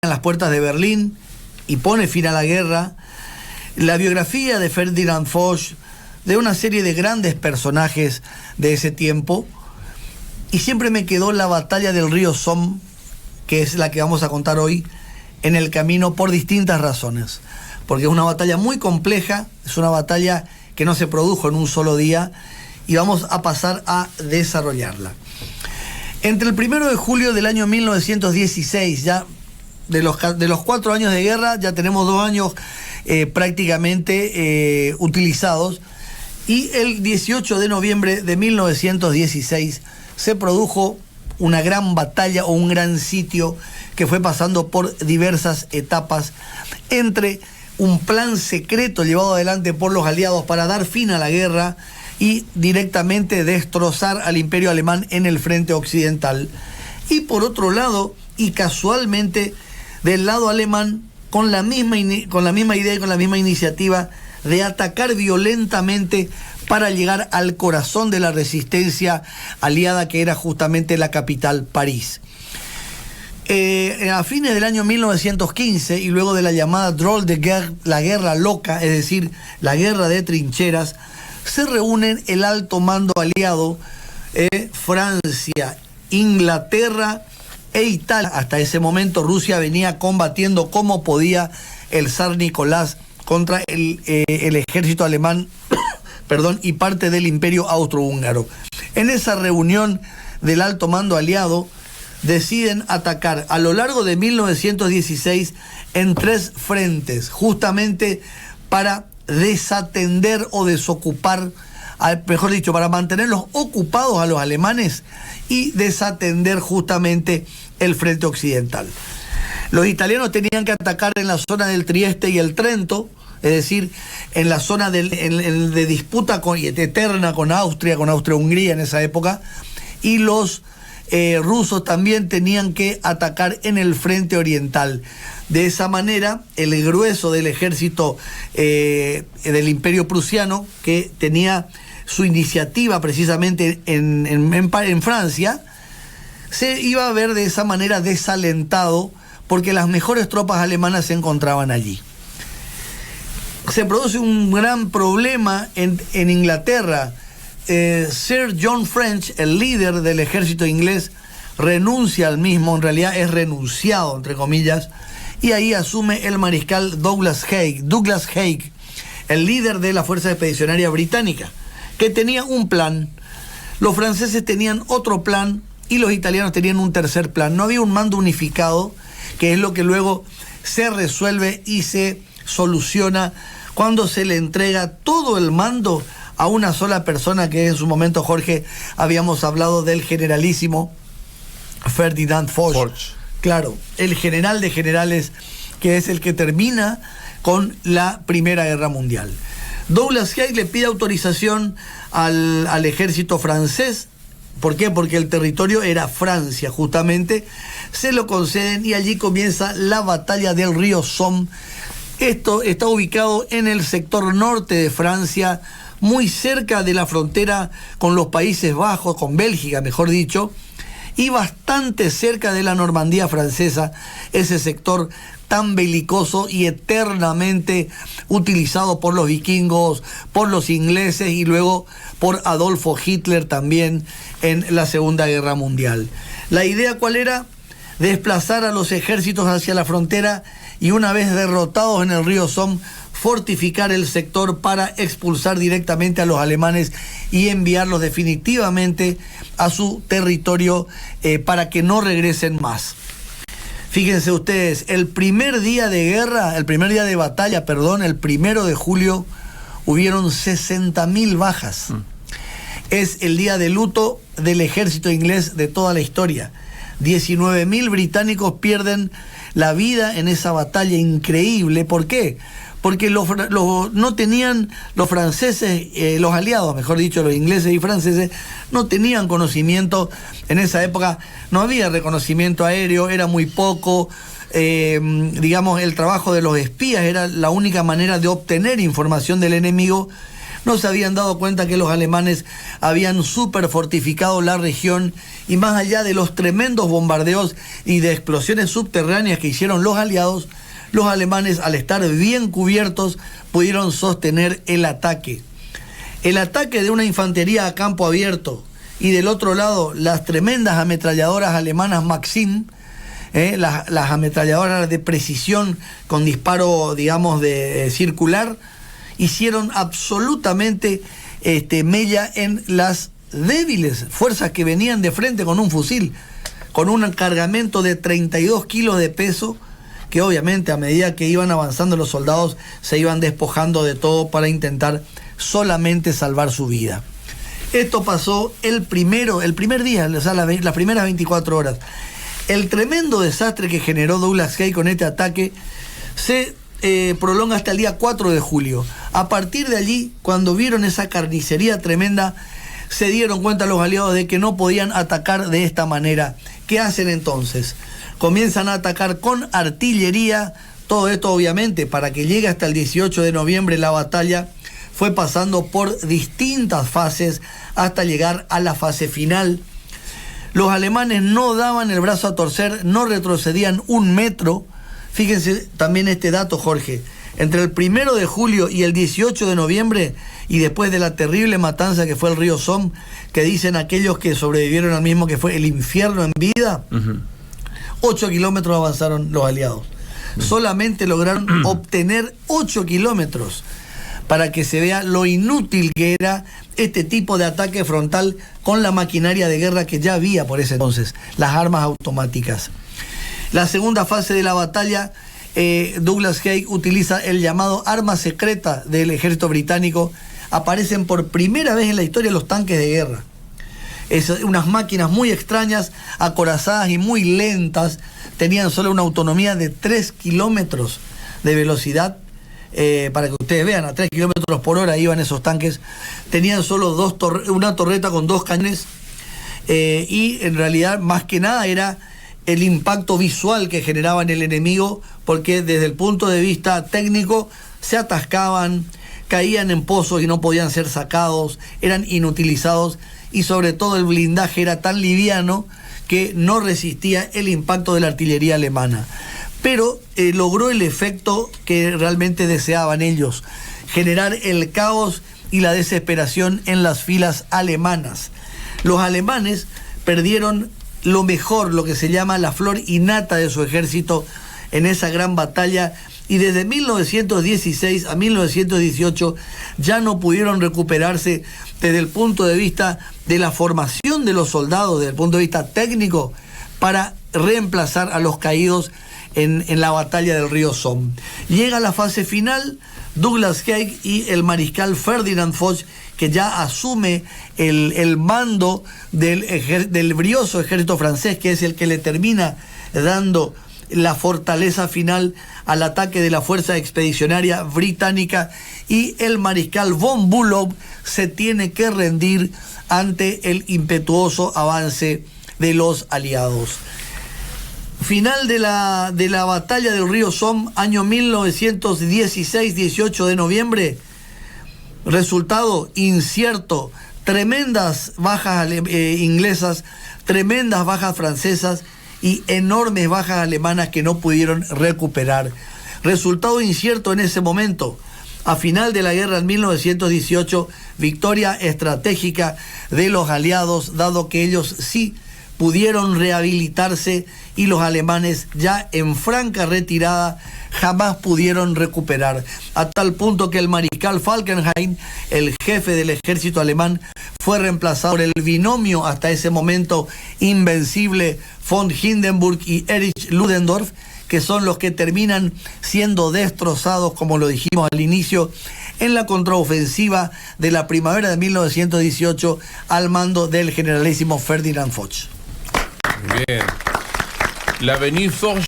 en las puertas de Berlín y pone fin a la guerra, la biografía de Ferdinand Foch, de una serie de grandes personajes de ese tiempo, y siempre me quedó la batalla del río Somme, que es la que vamos a contar hoy, en el camino por distintas razones, porque es una batalla muy compleja, es una batalla que no se produjo en un solo día, y vamos a pasar a desarrollarla. Entre el 1 de julio del año 1916, ya de los 4 años de guerra, ya tenemos 2 años prácticamente utilizados, y el 18 de noviembre de 1916 se produjo una gran batalla o un gran sitio que fue pasando por diversas etapas entre un plan secreto llevado adelante por los aliados para dar fin a la guerra y directamente destrozar al Imperio Alemán en el frente occidental. Y por otro lado, y casualmente del lado alemán, con la misma idea y con la misma iniciativa de atacar violentamente para llegar al corazón de la resistencia aliada, que era justamente la capital, París. A fines del año 1915, y luego de la llamada Drôle de Guerre, la guerra loca, es decir, la guerra de trincheras, se reúnen el alto mando aliado, Francia, Inglaterra e Italia. Hasta ese momento Rusia venía combatiendo como podía el zar Nicolás contra el ejército alemán y parte del imperio austrohúngaro. En esa reunión del alto mando aliado deciden atacar a lo largo de 1916 en 3 frentes, justamente para desatender o desocupar, mejor dicho, para mantenerlos ocupados a los alemanes y desatender justamente el frente occidental. Los italianos tenían que atacar en la zona del Trieste y el Trento, es decir, en la zona de disputa eterna con Austria-Hungría en esa época, y los rusos también tenían que atacar en el frente oriental. De esa manera, el grueso del ejército del Imperio Prusiano, que tenía su iniciativa precisamente en Francia, se iba a ver de esa manera desalentado, porque las mejores tropas alemanas se encontraban allí. Se produce un gran problema en Inglaterra. Sir John French, el líder del ejército inglés, renuncia al mismo, en realidad es renunciado, entre comillas, y ahí asume el mariscal Douglas Haig, el líder de la Fuerza Expedicionaria Británica, que tenía un plan. Los franceses tenían otro plan y los italianos tenían un tercer plan. No había un mando unificado, que es lo que luego se resuelve y se soluciona cuando se le entrega todo el mando a una sola persona, que en su momento, Jorge, habíamos hablado del generalísimo Ferdinand Foch. Claro, el general de generales, que es el que termina con la Primera Guerra Mundial. Douglas Haig le pide autorización al ejército francés. ¿Por qué? Porque el territorio era Francia, justamente. Se lo conceden y allí comienza la batalla del río Somme. Esto está ubicado en el sector norte de Francia, muy cerca de la frontera con los Países Bajos, con Bélgica, mejor dicho, y bastante cerca de la Normandía francesa, ese sector tan belicoso y eternamente utilizado por los vikingos, por los ingleses y luego por Adolfo Hitler también en la Segunda Guerra Mundial. La idea, ¿cuál era? Desplazar a los ejércitos hacia la frontera y, una vez derrotados en el río Somme, fortificar el sector para expulsar directamente a los alemanes y enviarlos definitivamente a su territorio para que no regresen más. Fíjense ustedes, el primer día de batalla, el 1 de julio, hubieron 60.000 bajas. Es el día de luto del ejército inglés de toda la historia. 19.000 británicos pierden la vida en esa batalla increíble. ¿Por qué? Porque no tenían los franceses, los aliados, mejor dicho, los ingleses y franceses, no tenían conocimiento. En esa época no había reconocimiento aéreo, era muy poco. El trabajo de los espías era la única manera de obtener información del enemigo. no se habían dado cuenta que los alemanes habían superfortificado la región y más allá de los tremendos bombardeos y de explosiones subterráneas que hicieron los aliados, los alemanes, al estar bien cubiertos, pudieron sostener el ataque. El ataque de una infantería a campo abierto y del otro lado las tremendas ametralladoras alemanas Maxim, las ametralladoras de precisión con disparo, digamos, de circular, hicieron absolutamente mella en las débiles fuerzas que venían de frente con un fusil, con un cargamento de 32 kilos de peso, que obviamente a medida que iban avanzando los soldados se iban despojando de todo para intentar solamente salvar su vida. Esto pasó el primer día, o sea, las primeras 24 horas. El tremendo desastre que generó Douglas Haig con este ataque se prolonga hasta el día 4 de julio. A partir de allí, cuando vieron esa carnicería tremenda, se dieron cuenta los aliados de que no podían atacar de esta manera. ¿Qué hacen entonces? Comienzan a atacar con artillería. Todo esto obviamente para que llegue hasta el 18 de noviembre la batalla fue pasando por distintas fases hasta llegar a la fase final. Los alemanes no daban el brazo a torcer, no retrocedían un metro. Fíjense también este dato, Jorge. Entre el 1 de julio y el 18 de noviembre, y después de la terrible matanza que fue el río Somme, que dicen aquellos que sobrevivieron al mismo que fue el infierno en vida, 8 kilómetros avanzaron los aliados. Solamente lograron obtener 8 kilómetros para que se vea lo inútil que era este tipo de ataque frontal con la maquinaria de guerra que ya había por ese entonces, las armas automáticas. La segunda fase de la batalla, Douglas Haig utiliza el llamado arma secreta del ejército británico. Aparecen por primera vez en la historia los tanques de guerra. Unas máquinas muy extrañas, acorazadas y muy lentas, tenían solo una autonomía de 3 kilómetros de velocidad. Para que ustedes vean, a 3 kilómetros por hora iban esos tanques. Tenían solo una torreta con 2 cañones, y en realidad más que nada era el impacto visual que generaban el enemigo, porque desde el punto de vista técnico se atascaban, caían en pozos y no podían ser sacados, eran inutilizados, y sobre todo el blindaje era tan liviano que no resistía el impacto de la artillería alemana. Pero logró el efecto que realmente deseaban ellos, generar el caos y la desesperación en las filas alemanas. Los alemanes perdieron lo mejor, lo que se llama la flor innata de su ejército en esa gran batalla, y desde 1916 a 1918 ya no pudieron recuperarse desde el punto de vista de la formación de los soldados, desde el punto de vista técnico, para reemplazar a los caídos en la batalla del río Somme. Llega la fase final, Douglas Haig y el mariscal Ferdinand Foch, que ya asume el mando del brioso ejército francés, que es el que le termina dando la fortaleza final al ataque de la fuerza expedicionaria británica, y el mariscal von Bülow se tiene que rendir ante el impetuoso avance de los aliados. Final de la batalla del río Somme, año 1916, 18 de noviembre. Resultado incierto, tremendas bajas inglesas, tremendas bajas francesas y enormes bajas alemanas que no pudieron recuperar. Resultado incierto en ese momento. A final de la guerra en 1918, victoria estratégica de los aliados, dado que ellos sí pudieron rehabilitarse y los alemanes, ya en franca retirada, jamás pudieron recuperar, a tal punto que el mariscal Falkenhayn, el jefe del ejército alemán, fue reemplazado por el binomio hasta ese momento invencible von Hindenburg y Erich Ludendorff, que son los que terminan siendo destrozados, como lo dijimos al inicio, en la contraofensiva de la primavera de 1918 al mando del generalísimo Ferdinand Foch. Bien. L'Avenue Foch